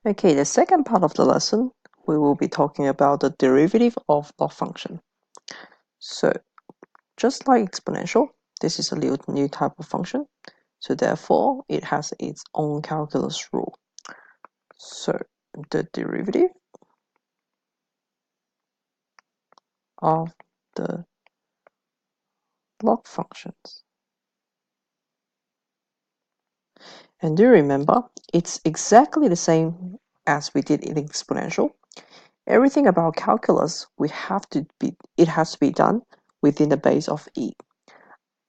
Okay, the second part of the lesson, we will be talking about the derivative of log function. So, just like exponential, this is a new type of function. So therefore, it has its own calculus rule. So, the derivative of the log functions. And do remember, it's exactly the same as we did in exponential. Everything about calculus, it has to be done within the base of E.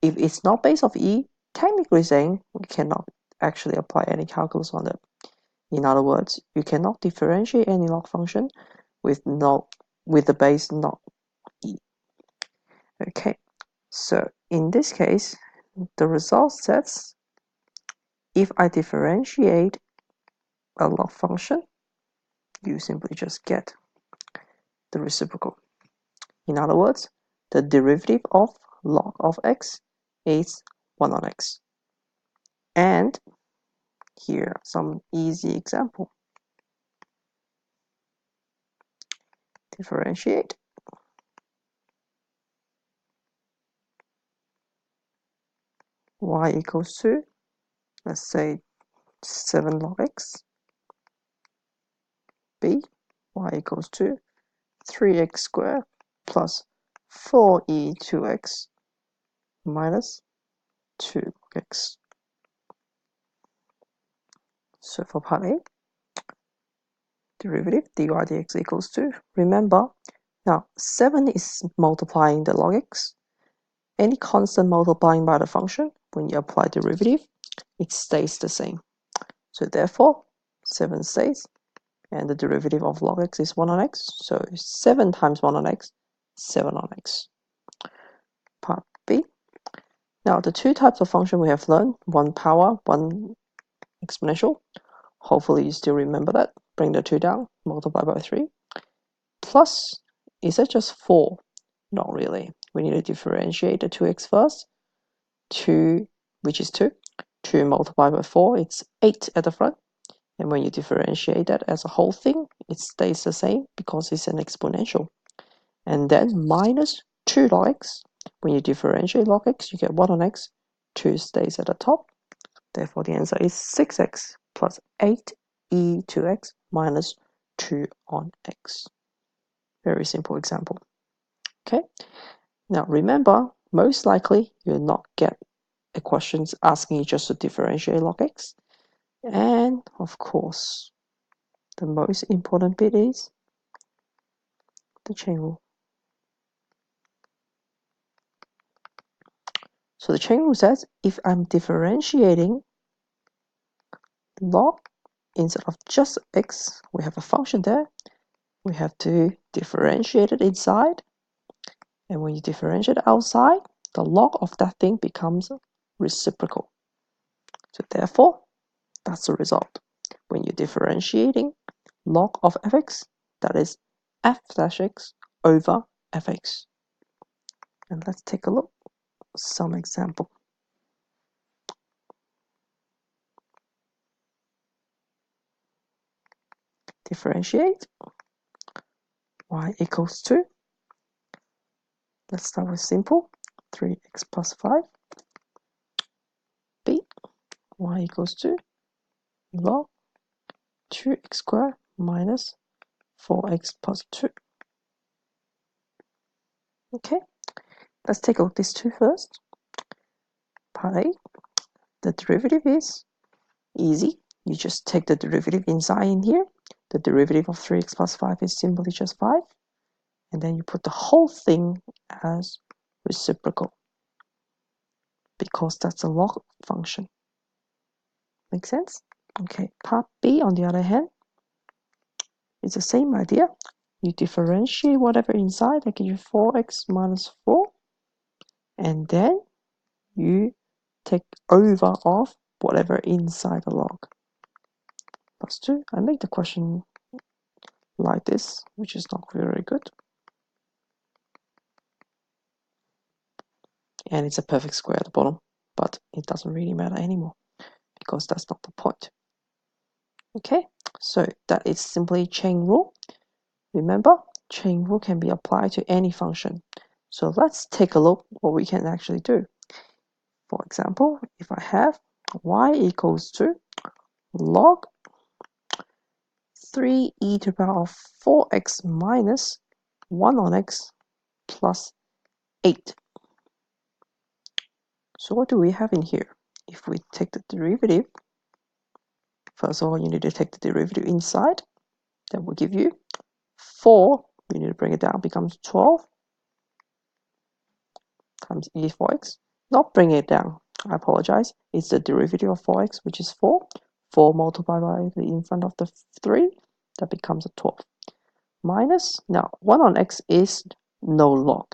If it's not base of E, technically saying, we cannot actually apply any calculus on it. In other words, you cannot differentiate any log function with the base not E. Okay, so in this case, the result says if I differentiate a log function, you simply just get the reciprocal. In other words, the derivative of log of x is 1 on x. And here are some easy example. Differentiate y equals to, let's say, 7 log x. B, y equals to 3x squared plus 4e2x minus 2 log x. So for part A, derivative dy dx equals to, remember, now 7 is multiplying the log x. Any constant multiplying by the function, when you apply derivative, it stays the same. So therefore, 7 stays, and the derivative of log x is 1 on x. So 7 times 1 on x, 7 on x. Part B. Now the two types of function we have learned, one power, one exponential. Hopefully you still remember that. Bring the 2 down, multiply by 3. Plus, is that just 4? Not really. We need to differentiate the 2x first. 2, which is 2. 2 multiplied by 4, it's 8 at the front. And when you differentiate that as a whole thing, it stays the same because it's an exponential. And then minus 2 log x. When you differentiate log x, you get 1 on x. 2 stays at the top. Therefore, the answer is 6x plus 8e2x minus 2 on x. Very simple example. Okay. Now remember, most likely you will not get a question asking you just to differentiate log x. And of course, the most important bit is the chain rule. So the chain rule says if I'm differentiating log instead of just x, we have a function there. We have to differentiate it inside. And when you differentiate outside, the log of that thing becomes reciprocal. So therefore, that's the result. When you're differentiating log of fx, that is f dash x over fx. And let's take a look at some example. Differentiate y equals to, let's start with simple, 3x plus 5. B, y equals to log 2x squared minus 4x plus 2. Okay, let's take a look at these two first. Part A, the derivative is easy. You just take the derivative inside in here. The derivative of 3x plus 5 is simply just 5. And then you put the whole thing as reciprocal because that's a log function. Make sense? Okay, part B, on the other hand, it's the same idea. You differentiate whatever inside, that gives you 4x minus 4. And then you take over of whatever inside the log. Plus 2. I make the question like this, which is not very good. And it's a perfect square at the bottom, but it doesn't really matter anymore because that's not the point. Okay, So that is simply chain rule. Remember, chain rule can be applied to any function. So let's take a look what we can actually do. For example, if I have y equals to log 3e to the power of 4x minus 1 on x plus 8. So what do we have in here? If we take the derivative, first of all, you need to take the derivative inside. That will give you 4. We need to bring it down, becomes 12 times e 4x. Not bring it down, I apologize. It's the derivative of 4x, which is 4. 4 multiplied by the in front of the 3, that becomes a 12. Minus, now 1 on x is no log.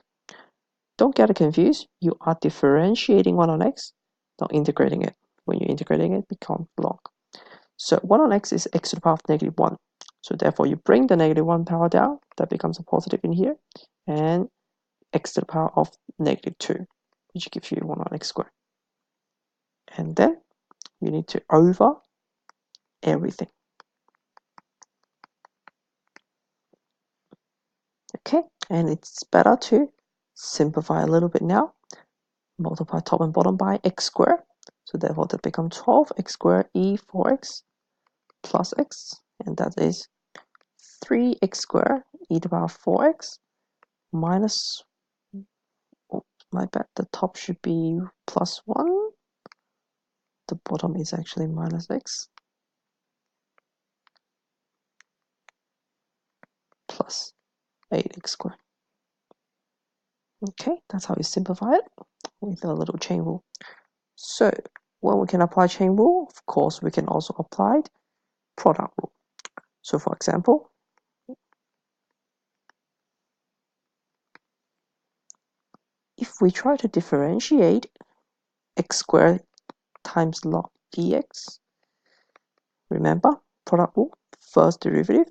Don't get it confused. You are differentiating 1 on x, not integrating it. When you're integrating it, it becomes log. So 1 on x is x to the power of negative 1. So therefore, you bring the negative 1 power down. That becomes a positive in here. And x to the power of negative 2, which gives you 1 on x squared. And then you need to over everything. Okay, and it's better to simplify a little bit now. Multiply top and bottom by x squared. So therefore, that becomes 12x squared e 4x plus x, and that is 3x squared e to the power of 4x minus, oh, my bad, the top should be plus 1. The bottom is actually minus x plus 8x squared. Okay, that's how you simplify it with a little chain rule. So when we can apply chain rule, of course, we can also apply product rule. So for example, if we try to differentiate x squared times log dx, remember, product rule, first derivative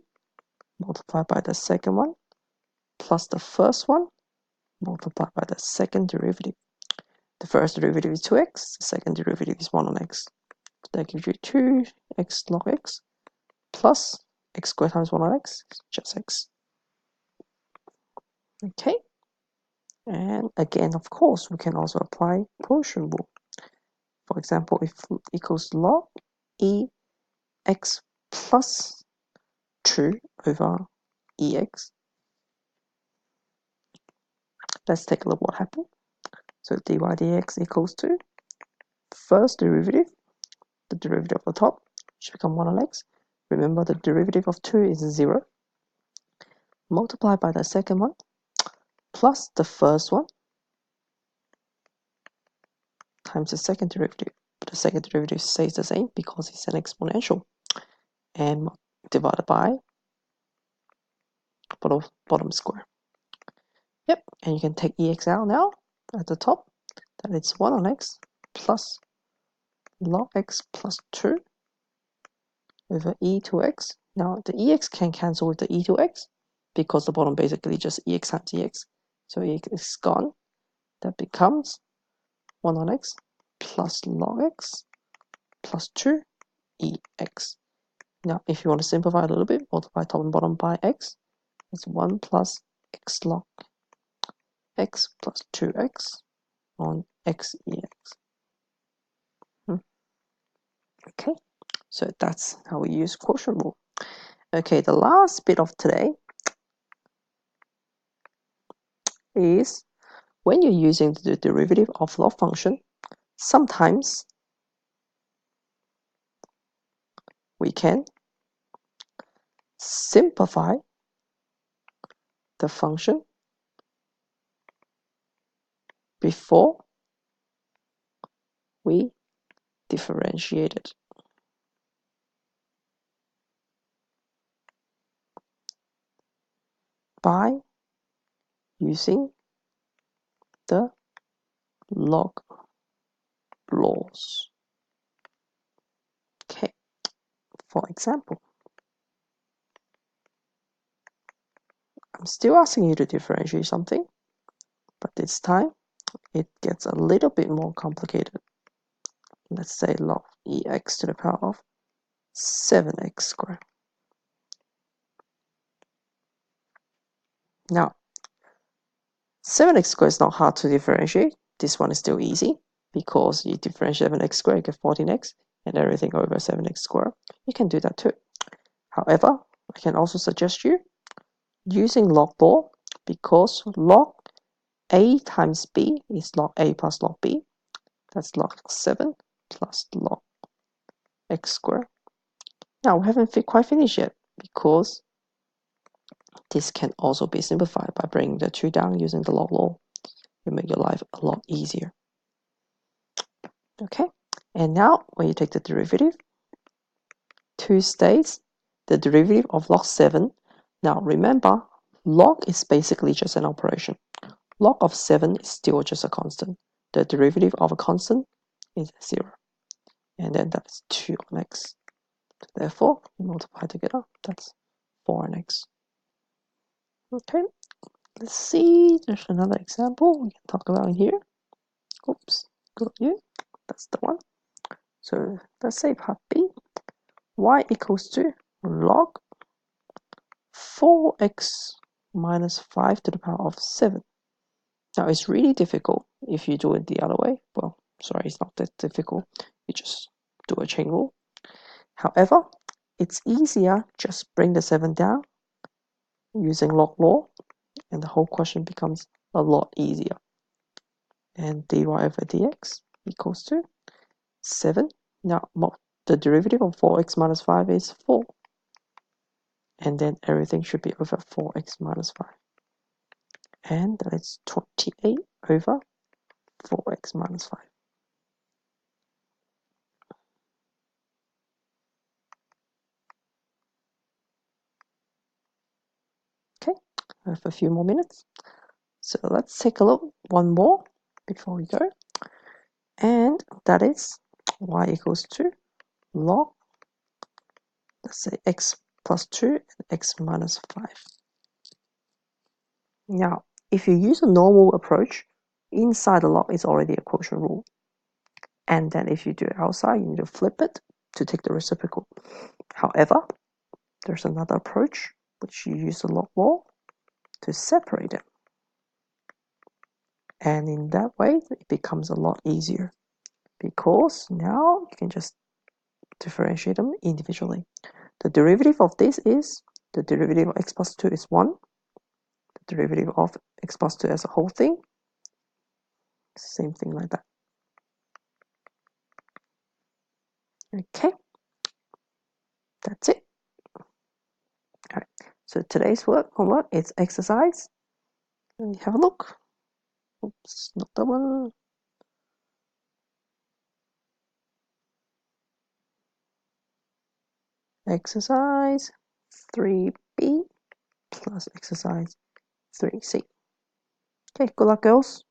multiplied by the second one plus the first one multiplied by the second derivative. The first derivative is 2x, the second derivative is 1 on x. That gives you 2x log x plus x squared times 1 on x, just x. Okay, and again, of course, we can also apply quotient rule. For example, if equals log e x plus 2 over ex. Let's take a look what happened. So dy dx equals to first derivative, the derivative of the top, should become 1 on x. Remember, the derivative of 2 is 0. Multiplied by the second one, plus the first one, times the second derivative. But the second derivative stays the same because it's an exponential. And divided by bottom square. Yep, and you can take ex out now at the top. Then it's 1 on x plus log x plus 2 over e to x. Now the ex can cancel with the e to x because the bottom basically just ex times ex. So ex is gone. That becomes 1 on x plus log x plus 2 ex. Now if you want to simplify a little bit, multiply top and bottom by x. It's 1 plus x log x plus 2x on x ex. Okay, so that's how we use quotient rule. Okay, the last bit of today is when you're using the derivative of log function, sometimes we can simplify the function before we differentiate it. By using the log laws. Okay, for example, I'm still asking you to differentiate something, but this time it gets a little bit more complicated. Let's say log ex to the power of 7x squared. Now, 7x squared is not hard to differentiate. This one is still easy because you differentiate 7x squared, you get 14x, and everything over 7x squared. You can do that too. However, I can also suggest you using log law, because log a times b is log a plus log b. That's log 7 plus log x squared. Now, we haven't quite finished yet because this can also be simplified by bringing the 2 down using the log law. It will make your life a lot easier. Okay, and now when you take the derivative, 2 states the derivative of log 7. Now remember, log is basically just an operation. Log of 7 is still just a constant. The derivative of a constant is 0. And then that's 2 on x. Therefore, we multiply together, that's 4 on x. Okay, let's see, there's another example we can talk about in here. Oops, go here, that's the one. So let's say part B, y equals to log 4x minus 5 to the power of 7. Now it's really difficult if you do it the other way. Well, sorry, it's not that difficult. You just do a chain rule. However, it's easier, just bring the 7 down using log law, and the whole question becomes a lot easier. And dy over dx equals to 7. Now, the derivative of 4x minus 5 is 4. And then everything should be over 4x minus 5. And that's 28 over 4x minus 5. Okay, I have a few more minutes. So let's take a look one more before we go. And that is y equals to log, let's say x plus 2 and x minus 5. Now, if you use a normal approach, inside the log is already a quotient rule. And then if you do it outside, you need to flip it to take the reciprocal. However, there's another approach, which you use the log law to separate them. And in that way, it becomes a lot easier because now you can just differentiate them individually. The derivative of this is, the derivative of x plus 2 is 1. The derivative of x plus 2 as a whole thing, same thing like that. Okay, that's it. All right, so today's homework is exercise. Let me have a look. Oops, not that one. Exercise 3B plus exercise 3C. Okay, good luck, girls.